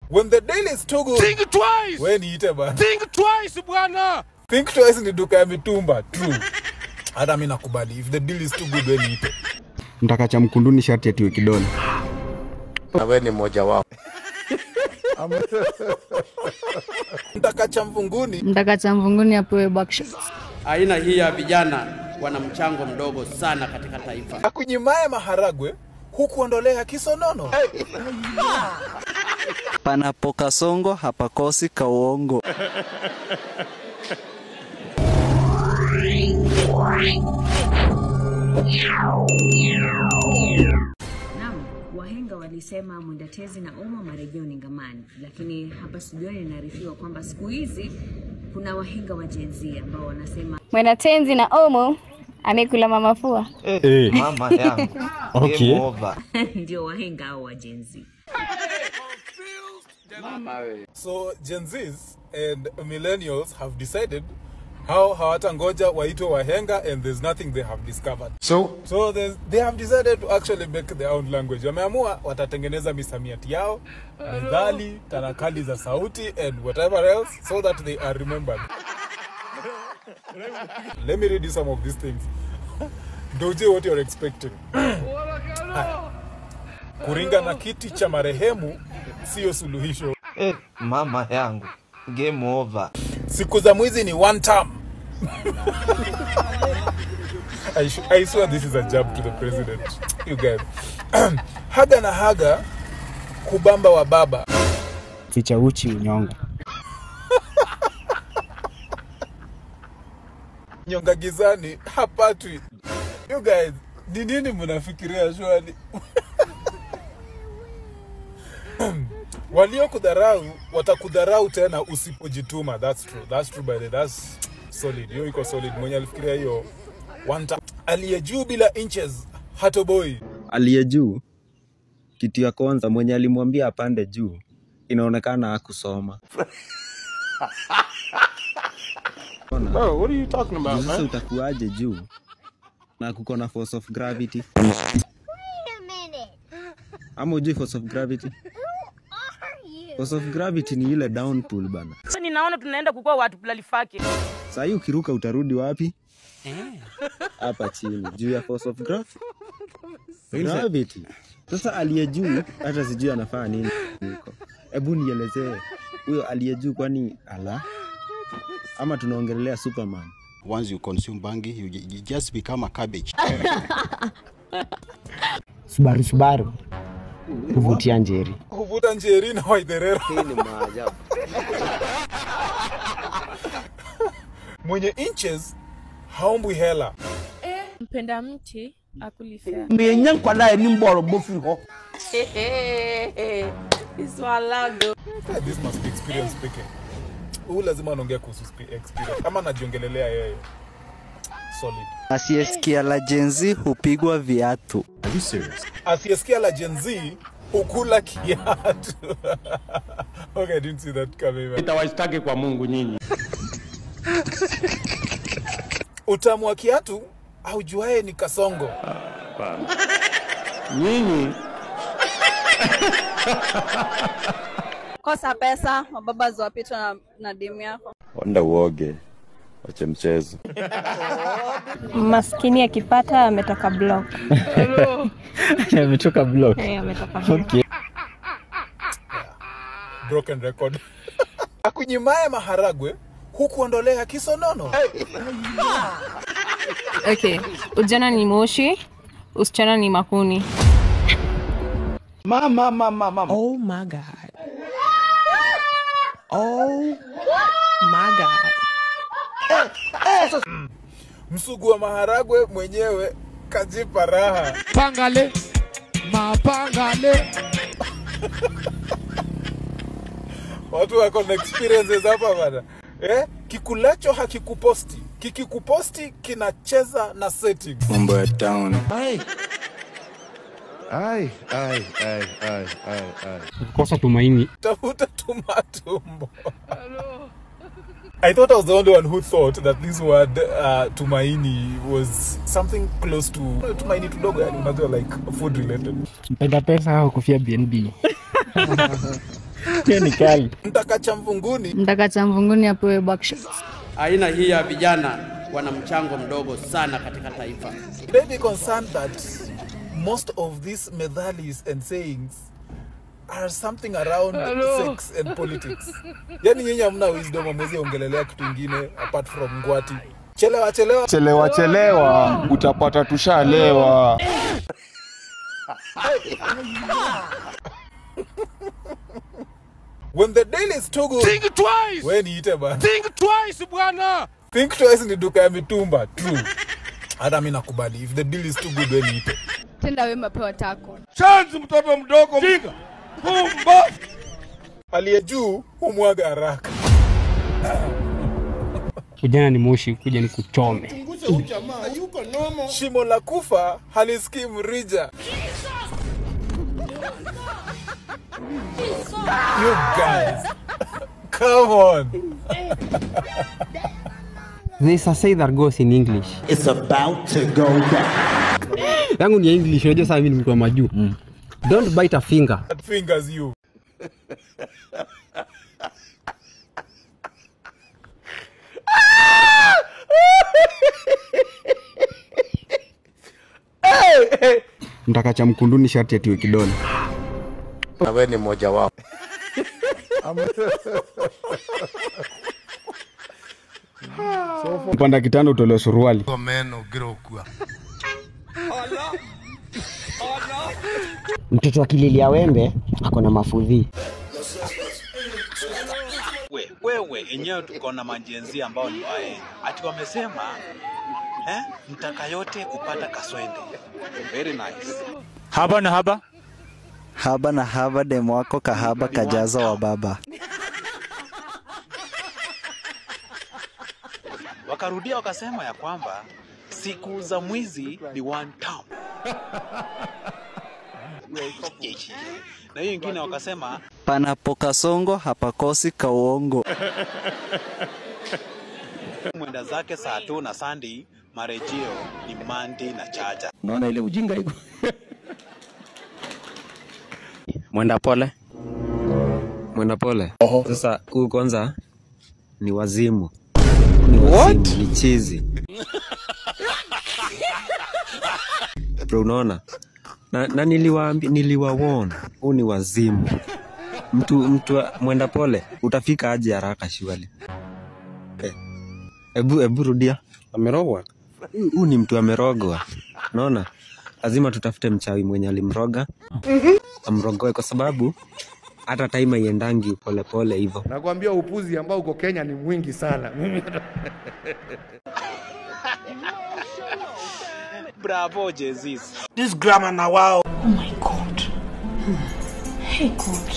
When the deal is too good, think twice. When eat ba. Think twice bwana. Think twice ni duka ya mitumba. True. Hata mimi nakubali. If the deal is too good, when eat. Mtaka cha mkunduni shati etiwe kidole. Na wewe ni mmoja wao. Mtaka cha mvunguni. Mtaka cha mvunguni apewe backshots. Aina hii ya vijana wana mchango mdogo sana katika taifa. Akunyumaye maharagwe hukuondolea kisonono. Panapo kasongo hapakosi kauongo. Naam, wahenga walisema mwendatezi na oma marejeo ni ngamani, lakini hapa studioni inaarifiwa kwamba siku hizi kuna wahenga wa Gen Z ambao wanasema Mwendatezi na omo amekula mamafua. Mama yangu. Okay. ndio wahenga hao wa Gen Z. So Gen Zs and millennials have decided how hawatangoja waitwe wahenga, and there's nothing they have discovered. So they have decided to actually make their own language. Wameamua watatengeneza misamiati yao, methali, tanakali za sauti and whatever else so that they are remembered. Let me read you some of these things. Doje what you're expecting. Kuringa na kiti cha marehemu sio suluhisho. Mama yangu. Game over. Siku za mwizi ni one term. I swear this is a jab to the president. You guys. Haga na haga kubamba wa baba. Ficha uchi unyonga. Nyonga gizani hapatwi. You guys, ni nini mnafikiria shwali? Walio kudharau watakudharau tena usipojituma. That's true. That's true by the way. That's solid. Hiyo iko solid. Mwenye alifikiria hiyo one time. Aliyejuu bila inches hatoboi. Aliyejuu kitu ya kwanza mwenye alimwambia apande juu inaonekana hakusoma. Bro, what are you talking about, man? Sasa utakuaje juu na kuko na force of gravity? Wait a minute. Ama ujui force of gravity? Force of gravity ni ile downpull bana. Sasa ninaona tunaenda kukua watu plalifake. Sasa hii ukiruka utarudi wapi? Hapa chini juu ya force of gravity. Sasa aliyejuu hata sijui anafanya nini huko. Hebu nielezee huyo aliyejuu kwani ala? Ama tunaongelea Superman? Once you consume bangi, you just become a cabbage. Subaru. Kuvutia njeri. Kuvuta njeri na waitherero. Hii ni maajabu. Mwenye inches haombwi hela. Mpenda mti akulifea. Mbenyan kwa nae ni mboro bofi ho. Iswalado. This must be experience speaking. Huyu lazima anaongea kuhusu experience. Kama anajiongelelea yeye. Solid. Asiyesikia la Gen Z hupigwa viatu. Are you serious? Asiyesikia la Gen Z hukula kiatu. Okay, I didn't see that coming. Nitawashtaki kwa Mungu nyinyi. Utamu wa kiatu aujuae ni kasongo. Nyinyi Kosa pesa, mababazi wapitwa na demu yako. Onda uoge. Wache mchezo. Maskini akipata ametoka block. Ametoka block. Ametoka block. Okay. Broken record. Akunyumaye maharagwe hukuondolea kisonono. Okay, ujana ni moshi, usichana ni makuni. Mama. Oh my god. Oh my god. Msugu wa maharagwe mwenyewe kajipa raha. pangale. Mapangale. Watu wako na experiences hapa bana. Kikulacho hakikuposti. Kikikuposti kinacheza na settings. Mambo ya town. Ai. Kosa tumaini. Tafuta tumatumbo. I thought I was the only one who thought that this word tumaini was something close to tumaini tudogo, yani unajua like food related. Mpenda pesa au kufia BNB. Ni kali. Mtakacha mvunguni. Mtakacha mvunguni apewe backshots. Aina hii ya vijana wana mchango mdogo sana katika taifa. They be concerned that most of these methali and sayings are something around sex and politics. Yani nyinyi hamna wisdom, hamwezi ongelelea kitu kingine apart from ngwati. Chelewa, utapata tushalewa. When the deal is too good, Think twice. when eat ba. Think twice bwana. Think twice ni duka ya mitumba. True. Hata mimi nakubali. If the deal is too good, when eat. Tenda wema pewa tako. Chance mtoto mdogo. Jinga. Pumba. Aliye juu humwaga haraka. Kijana ni moshi, kuja ni kuchome. Shimo la kufa halisikii mrija. You guys. Come on. There's a say that goes in English. It's about to go down. Yangu ni English, unajua sasa mimi ni mtu wa majuu. Don't bite a finger. That fingers you. Mtakacha mkunduni sharti atiwe kidole. Na wewe ni mmoja wao. Upanda kitanda utolewe suruali. Meno girokua. Mtoto akililia wembe ako na mafudhi. Wewe enyewe tuko na majenzi ambao ni wae. Ati wamesema mtaka yote kupata kaswende. Very nice. Haba na haba. Haba na haba demu wako kahaba kajaza wa baba. Wakarudia wakasema ya kwamba siku za mwizi ni one term. Na hiyo nyingine wakasema panapo kasongo hapakosi kauongo. Mwenda zake saa 2 na Sunday, marejeo ni Monday na Chacha. Unaona ile ujinga iko. Mwenda pole. Sasa huyu kwanza ni wazimu. What? Ni chizi. Bro, unaona? Na niliwaona. Huyu ni wazimu. Mtu mwenda pole, utafika aje haraka shwali. Ebu rudia. Amerogwa. Huyu ni mtu amerogwa. Unaona? Lazima tutafute mchawi mwenye alimroga. Amrogoe kwa sababu hata time iendangi pole hivyo. Nakwambia upuzi ambao uko Kenya ni mwingi sana. Bravo Jesus. This grammar now wow. Oh my God. Hey God.